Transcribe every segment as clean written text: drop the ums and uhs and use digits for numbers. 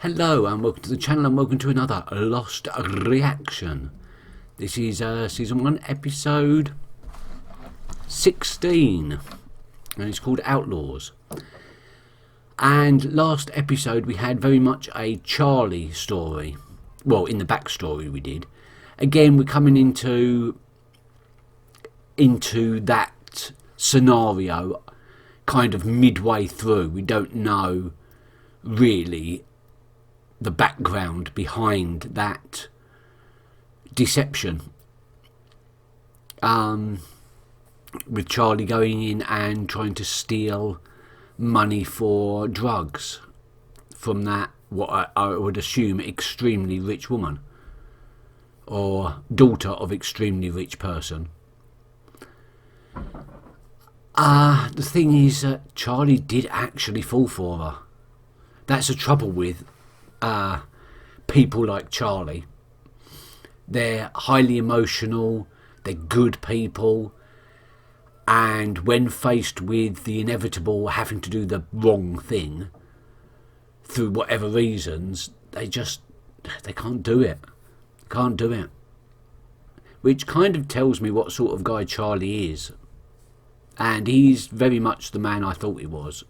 Hello and welcome to the channel and welcome to another Lost reaction. This is season 1 episode 16 and it's called Outlaws. And last episode we had very much a Charlie story. Well, in the backstory we did. Again, we're coming into that scenario kind of midway through. We don't know really the background behind that deception, with Charlie going in and trying to steal money for drugs from that, what I would assume, extremely rich woman or daughter of extremely rich person. The thing is that Charlie did actually fall for her. That's the trouble with people like Charlie. They're highly emotional, they're good people, and when faced with the inevitable having to do the wrong thing through whatever reasons, they can't do it. Can't do it. Which kind of tells me what sort of guy Charlie is. And he's very much the man I thought he was.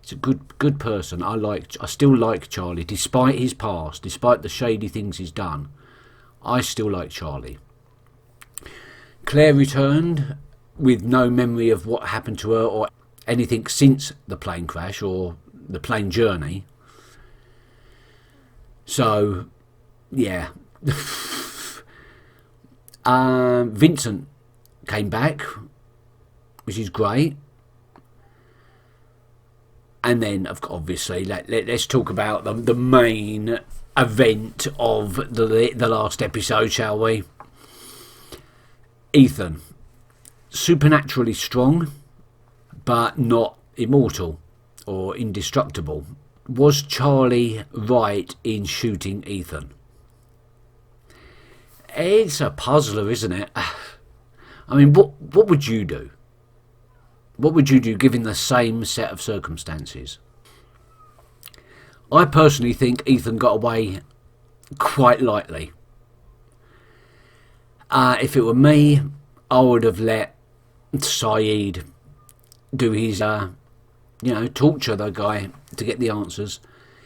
He's a good person. I still like Charlie, despite his past, despite the shady things he's done. I still like Charlie. Claire returned with no memory of what happened to her or anything since the plane crash or the plane journey. So, yeah. Vincent came back, which is great. And then, obviously, let's talk about the main event of the last episode, shall we? Ethan. Supernaturally strong, but not immortal or indestructible. Was Charlie right in shooting Ethan? It's a puzzler, isn't it? I mean, what would you do? What would you do given the same set of circumstances? I personally think Ethan got away quite lightly. If it were me, I would have let Sawyer do his, torture the guy to get the answers.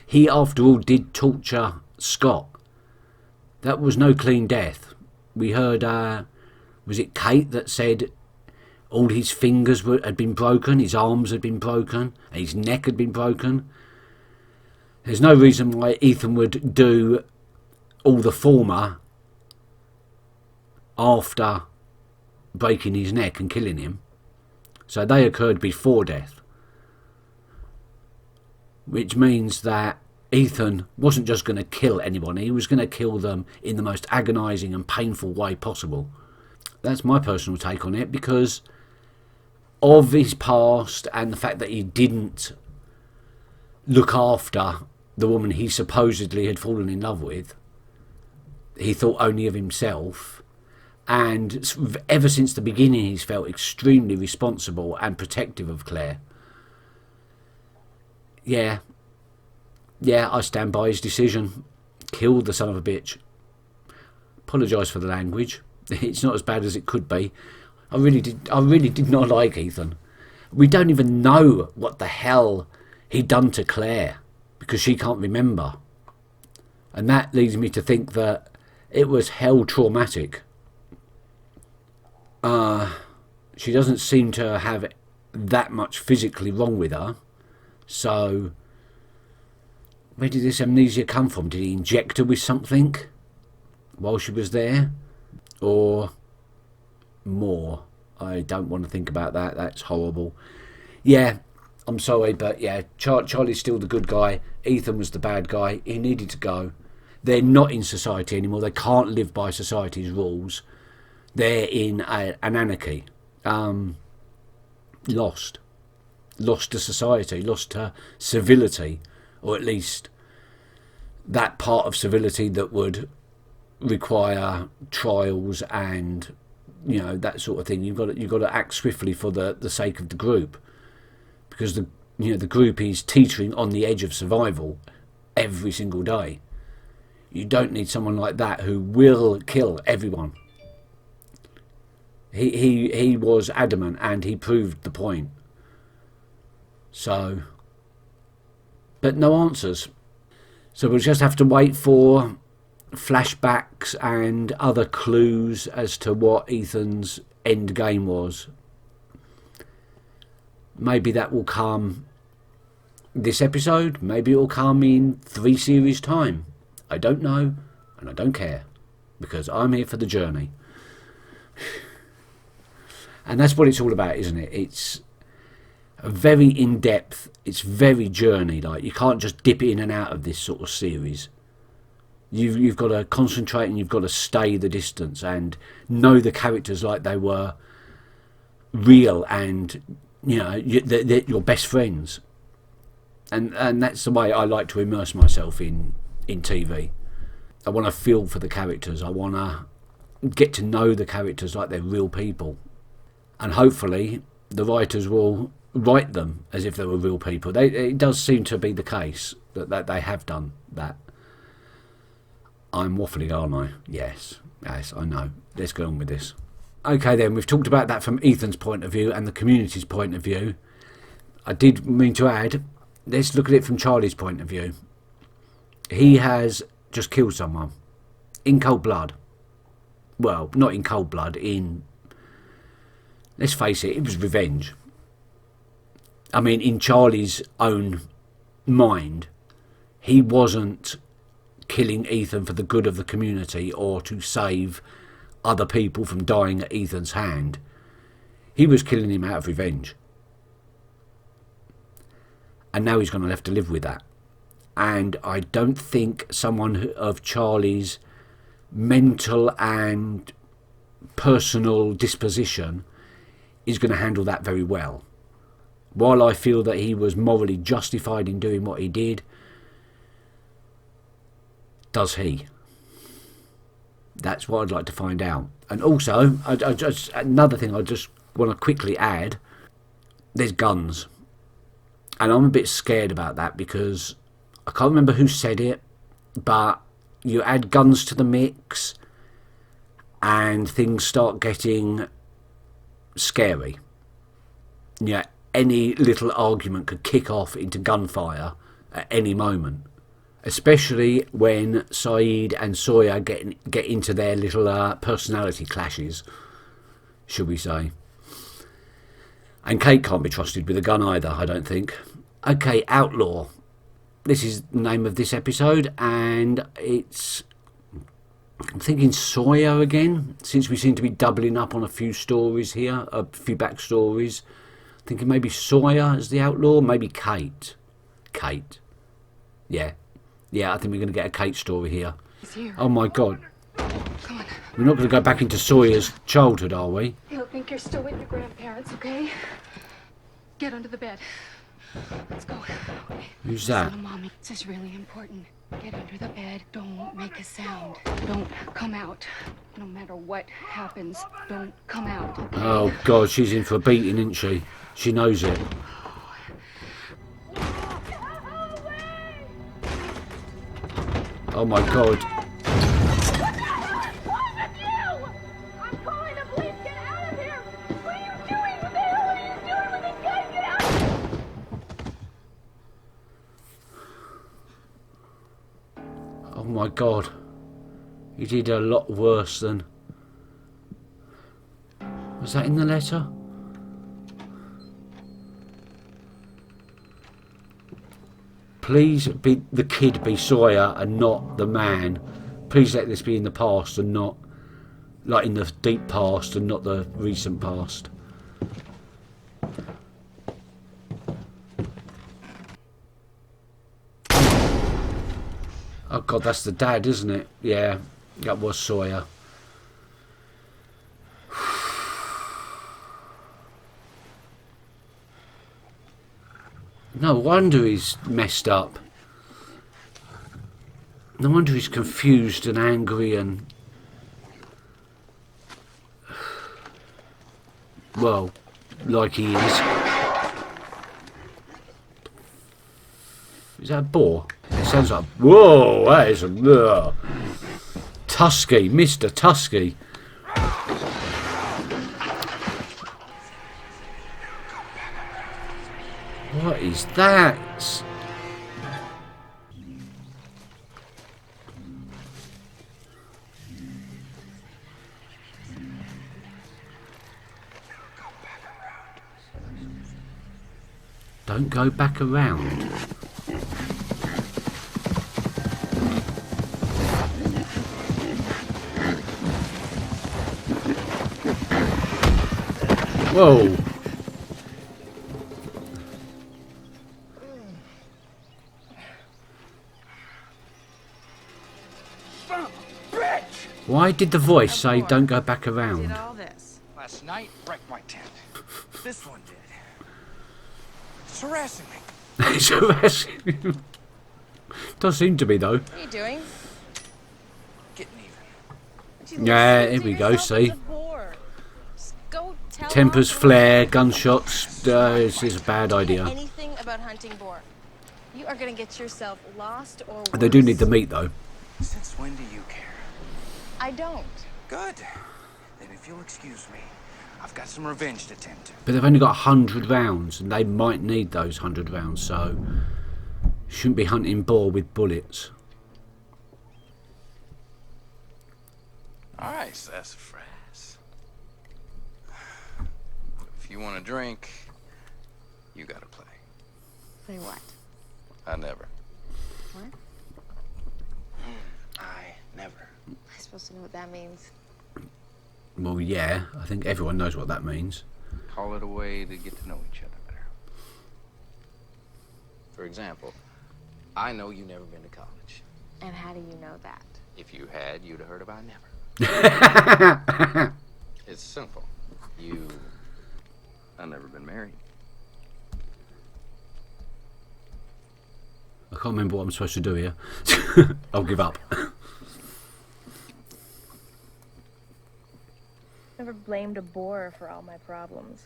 He, after all, did torture Scott. That was no clean death. We heard, was it Kate that said all his fingers had been broken, his arms had been broken, and his neck had been broken? There's no reason why Ethan would do all the former after breaking his neck and killing him. So they occurred before death. Which means that Ethan wasn't just going to kill anyone, he was going to kill them in the most agonising and painful way possible. That's my personal take on it, because of his past and the fact that he didn't look after the woman he supposedly had fallen in love with. He thought only of himself, and ever since the beginning he's felt extremely responsible and protective of Claire. Yeah, I stand by his decision. Killed the son of a bitch. Apologise for the language. It's not as bad as it could be. I really did not like Ethan. We don't even know what the hell he'd done to Claire, because she can't remember. And that leads me to think that it was hell traumatic. She doesn't seem to have that much physically wrong with her. So, where did this amnesia come from? Did he inject her with something while she was there? Or more? I don't want to think about that. That's horrible. Yeah, I'm sorry, but yeah, Charlie's still the good guy. Ethan was the bad guy. He needed to go. They're not in society anymore. They can't live by society's rules. They're in an anarchy. Lost to society, lost to civility, or at least that part of civility that would require trials and, you know, that sort of thing. You've got to act swiftly for the sake of the group, because the group is teetering on the edge of survival, every single day. You don't need someone like that who will kill everyone. He was adamant, and he proved the point. So, but no answers. So we'll just have to wait for flashbacks and other clues as to what Ethan's end game was. Maybe that will come this episode. Maybe it will come in 3 series time. I don't know, and I don't care, because I'm here for the journey. And that's what it's all about, isn't it? It's very in-depth. It's very journey-like. You can't just dip in and out of this sort of series. You've got to concentrate, and you've got to stay the distance and know the characters like they were real, and you know they're your best friends. And that's the way I like to immerse myself in TV. I want to feel for the characters. I want to get to know the characters like they're real people. And hopefully the writers will write them as if they were real people. It does seem to be the case that they have done that. I'm waffling, aren't I? Yes, I know. Let's go on with this. Okay then, we've talked about that from Ethan's point of view and the community's point of view. I did mean to add, let's look at it from Charlie's point of view. He has just killed someone in cold blood. Well, not in cold blood, let's face it was revenge. I mean, in Charlie's own mind, he wasn't killing Ethan for the good of the community or to save other people from dying at Ethan's hand. He was killing him out of revenge. And now he's going to have to live with that. And I don't think someone of Charlie's mental and personal disposition is going to handle that very well. While I feel that he was morally justified in doing what he did, does he? That's what I'd like to find out. And also, another thing I just want to quickly add, there's guns. And I'm a bit scared about that because I can't remember who said it, but you add guns to the mix and things start getting scary. Yeah, any little argument could kick off into gunfire at any moment, especially when Saeed and Sawyer get into their little personality clashes, should we say. And Kate can't be trusted with a gun either, I don't think. Okay, Outlaw. This is the name of this episode, and I'm thinking Sawyer again, since we seem to be doubling up on a few stories here, a few backstories. Thinking maybe Sawyer as the outlaw, maybe Kate. Yeah, I think we're going to get a Kate story here. Oh my God. Come on. We're not going to go back into Sawyer's childhood, are we? He'll think you're still with your grandparents, okay? Get under the bed. Let's go. Okay. Who's that? Listen to Mommy. This is really important. Get under the bed. Don't make a sound. Don't come out. No matter what happens, don't come out, okay? Oh God, she's in for a beating, isn't she? She knows it. Oh my God. Oh my God. He did a lot worse than... Was that in the letter? Please be the kid, be Sawyer and not the man. Please let this be in the past and not... like in the deep past and not the recent past. Oh God, that's the dad, isn't it? Yeah, that was Sawyer. No wonder he's messed up. No wonder he's confused and angry and... well, like he is. Is that a boar? It sounds like, whoa, that is a Tusky, Mr. Tusky. What is that? Don't go back around. Whoa. Why did the voice say don't go back around? Did all this. Last night, wrecked my tent. This one did. It's harassing me. It's harassing. Does seem to be though. What are you doing? Getting even. Yeah, here we go, see. Go tell Tempers Mom flare, gunshots. This is a bad idea. anything about hunting boar. You are gonna get yourself lost or worse. They do need the meat though. Since when do you care? I don't. Good. Then if you'll excuse me, I've got some revenge to tend to. But they've only got 100 rounds, and they might need those 100 rounds, so shouldn't be hunting boar with bullets. All right, sassafras. If you want to drink, you gotta play. Play what? I never. What? I never. I'm supposed to know what that means. Well, yeah, I think everyone knows what that means. Call it a way to get to know each other better. For example, I know you've never been to college. And how do you know that? If you had, you'd have heard about never. It's simple. I've never been married. I can't remember what I'm supposed to do here. I'll give up. Never blamed a boar for all my problems.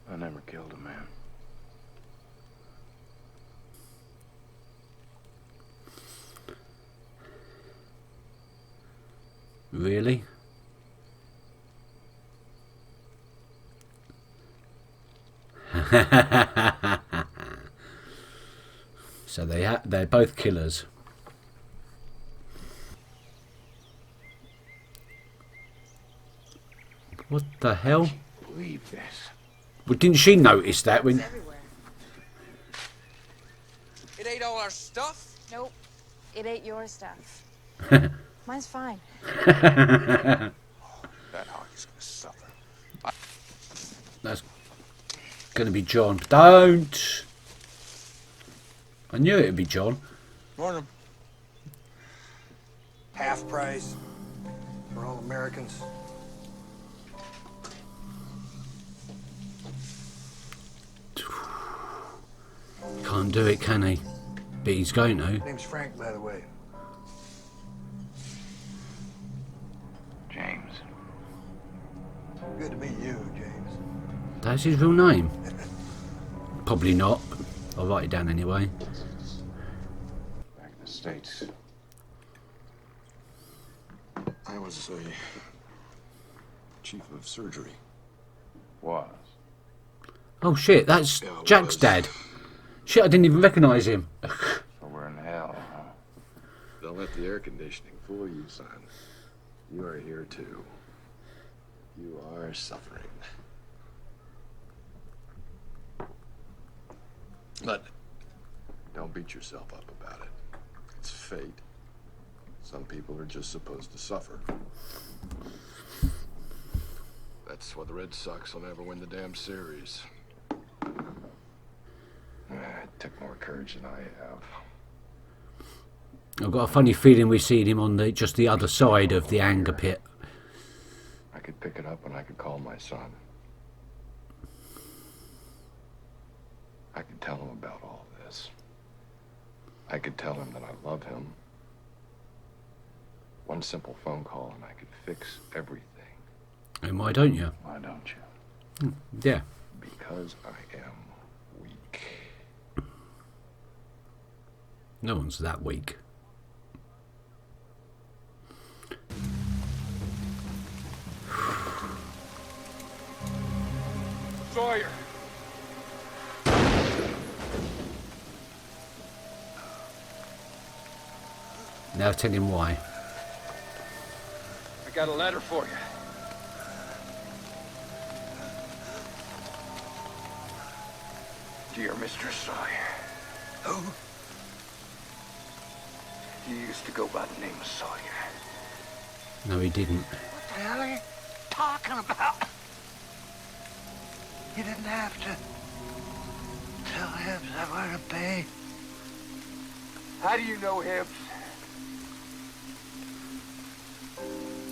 I never killed a man. Really? So they're both killers. What the hell? Believe this. Well, didn't she notice that when? Everywhere. It ate all our stuff. Nope. It ate your stuff. Mine's fine. That hockey's gonna suffer. That's gonna be John. Don't. I knew it'd be John. Morning. Half price for all Americans. Can't do it, can he? But he's going to. Name's Frank, by the way. James. Good to meet you, James. That's his real name. Probably not. But I'll write it down anyway. Back in the States, I was a chief of surgery. Was. Oh shit, that's Yeah, it Jack's was. dad. Shit, I didn't even recognise him. So we're in hell, huh? Don't let the air conditioning fool you, son. You are here too. You are suffering. But don't beat yourself up about it. It's fate. Some people are just supposed to suffer. That's why the Red Sox will never win the damn series. It took more courage than I have. I've got a funny feeling we've seen him on just the other side of the anger pit. I could pick it up and I could call my son. I could tell him about all this. I could tell him that I love him. One simple phone call and I could fix everything. And why don't you? Why don't you? Yeah. Because I am weak. No one's that weak. Sawyer! Now tell him why. I got a letter for you. Dear Mr. Sawyer. Who? He used to go by the name of Sawyer. No, he didn't. What the hell are you talking about? You didn't have to tell Hibbs I were to pay. How do you know Hibbs?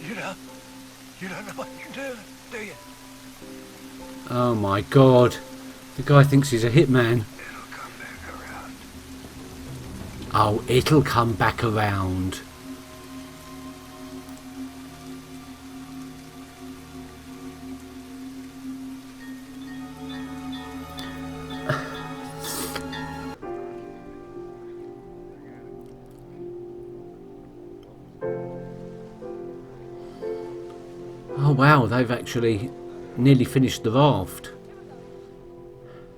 You don't know what you're doing, do you? Oh my god. The guy thinks he's a hitman. It'll come back around. Oh, it'll come back around. Oh wow, they've actually nearly finished the raft.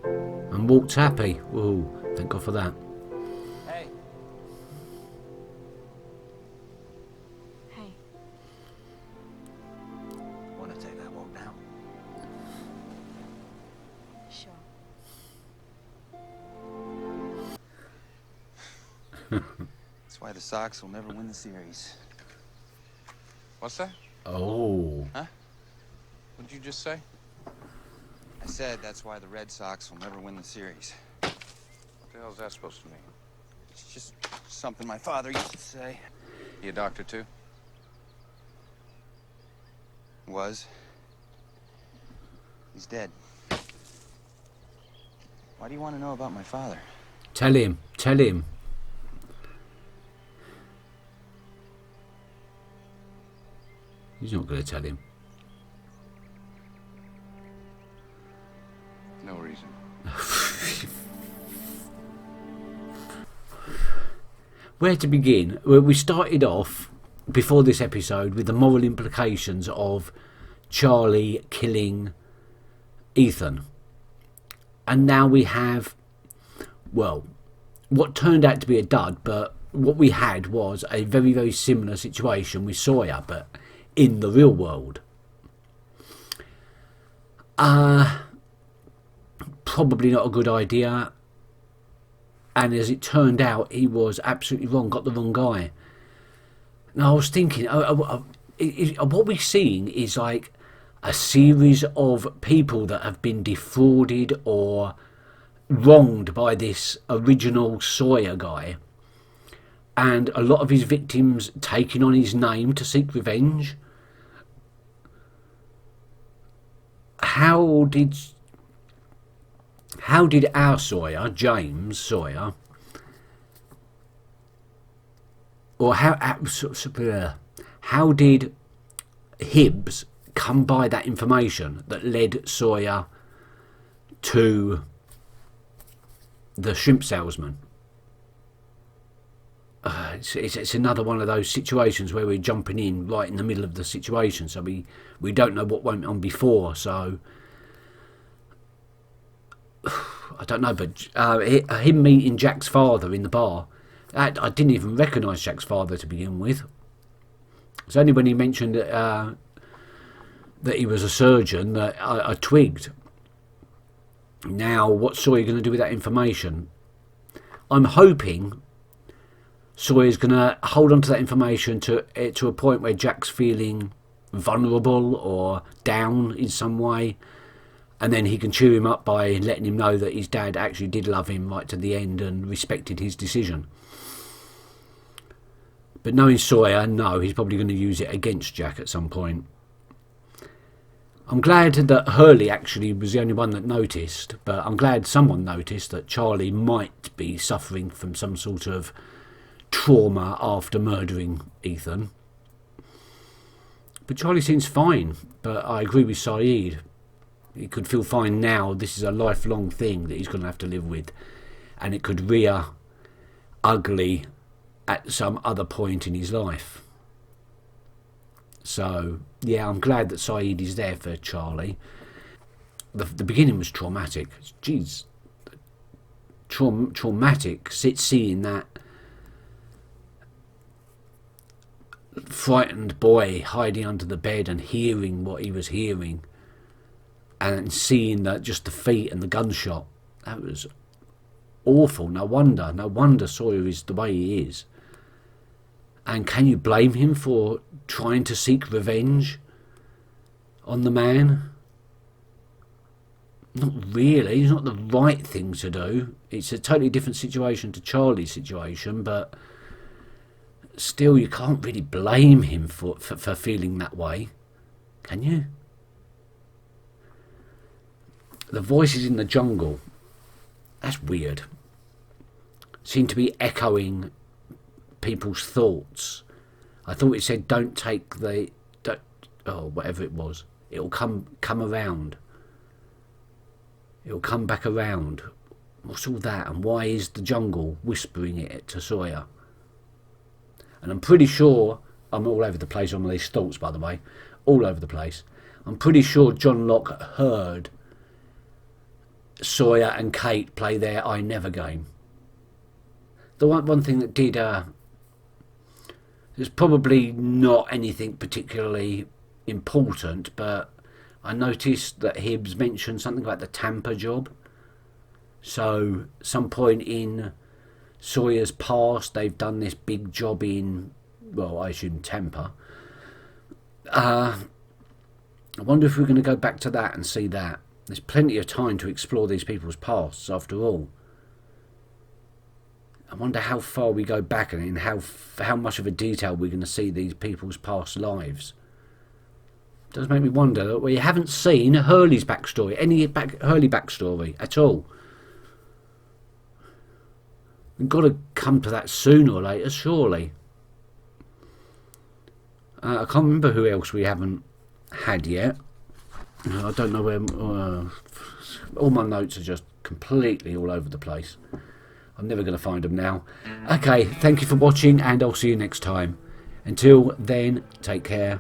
And Walt's happy. Whoa, thank God for that. Hey. Hey. Want to take that walk now? Sure. That's why the Sox will never win the series. What's that? Oh. Huh? What did you just say? I said that's why the Red Sox will never win the series. What the hell is that supposed to mean? It's just something my father used to say. You a doctor too? Was. He's dead. Why do you want to know about my father? Tell him. Tell him. He's not going to tell him. No reason. Where to begin? Well, we started off before this episode with the moral implications of Charlie killing Ethan. And now we have, well, what turned out to be a dud, but what we had was a very, very similar situation with Sawyer, but in the real world. Probably not a good idea. And as it turned out, he was absolutely wrong, got the wrong guy. Now I was thinking, what we're seeing is like a series of people that have been defrauded or wronged by this original Sawyer guy. And a lot of his victims taking on his name to seek revenge. How did our Sawyer, James Sawyer, or how did Hibbs come by that information that led Sawyer to the shrimp salesman? It's another one of those situations where we're jumping in right in the middle of the situation, so we don't know what went on before. So I don't know, but him meeting Jack's father in the bar, I didn't even recognise Jack's father to begin with. It's only when he mentioned that he was a surgeon that I twigged. Now, what's Sawyer going to do with that information? I'm hoping Sawyer's going to hold on to that information to a point where Jack's feeling vulnerable or down in some way, and then he can cheer him up by letting him know that his dad actually did love him right to the end and respected his decision. But knowing Sawyer, no, he's probably going to use it against Jack at some point. I'm glad that Hurley actually was the only one that noticed, but I'm glad someone noticed that Charlie might be suffering from some sort of trauma after murdering Ethan. But Charlie seems fine. But I agree with Saeed. He could feel fine now. This is a lifelong thing that he's going to have to live with. And it could rear ugly at some other point in his life. So, yeah, I'm glad that Saeed is there for Charlie. The beginning was traumatic. Jeez. Traumatic. Seeing that frightened boy hiding under the bed and hearing what he was hearing. And seeing that just the feet and the gunshot. That was awful. No wonder Sawyer is the way he is. And can you blame him for trying to seek revenge on the man? Not really. It's not the right thing to do. It's a totally different situation to Charlie's situation, but still you can't really blame him for feeling that way, can you? The voices in the jungle, that's weird. Seem to be echoing people's thoughts. I thought it said don't take the whatever it was. It'll come around. It'll come back around. What's all that? And why is the jungle whispering it to Sawyer? And I'm pretty sure, I'm all over the place on these thoughts, by the way, all over the place. I'm pretty sure John Locke heard Sawyer and Kate play their I Never game. The one thing that did, there's probably not anything particularly important, but I noticed that Hibbs mentioned something about the Tampa job. So, some point in Sawyer's past, they've done this big job in, well, I assume Tampa. I wonder if we're going to go back to that and see that. There's plenty of time to explore these people's pasts, after all. I wonder how far we go back and in how much of a detail we're going to see these people's past lives. It does make me wonder that we haven't seen Hurley's backstory, Hurley backstory at all. We've got to come to that sooner or later, surely. I can't remember who else we haven't had yet. I don't know where... all my notes are just completely all over the place. I'm never going to find them now. Okay, thank you for watching, and I'll see you next time. Until then, take care.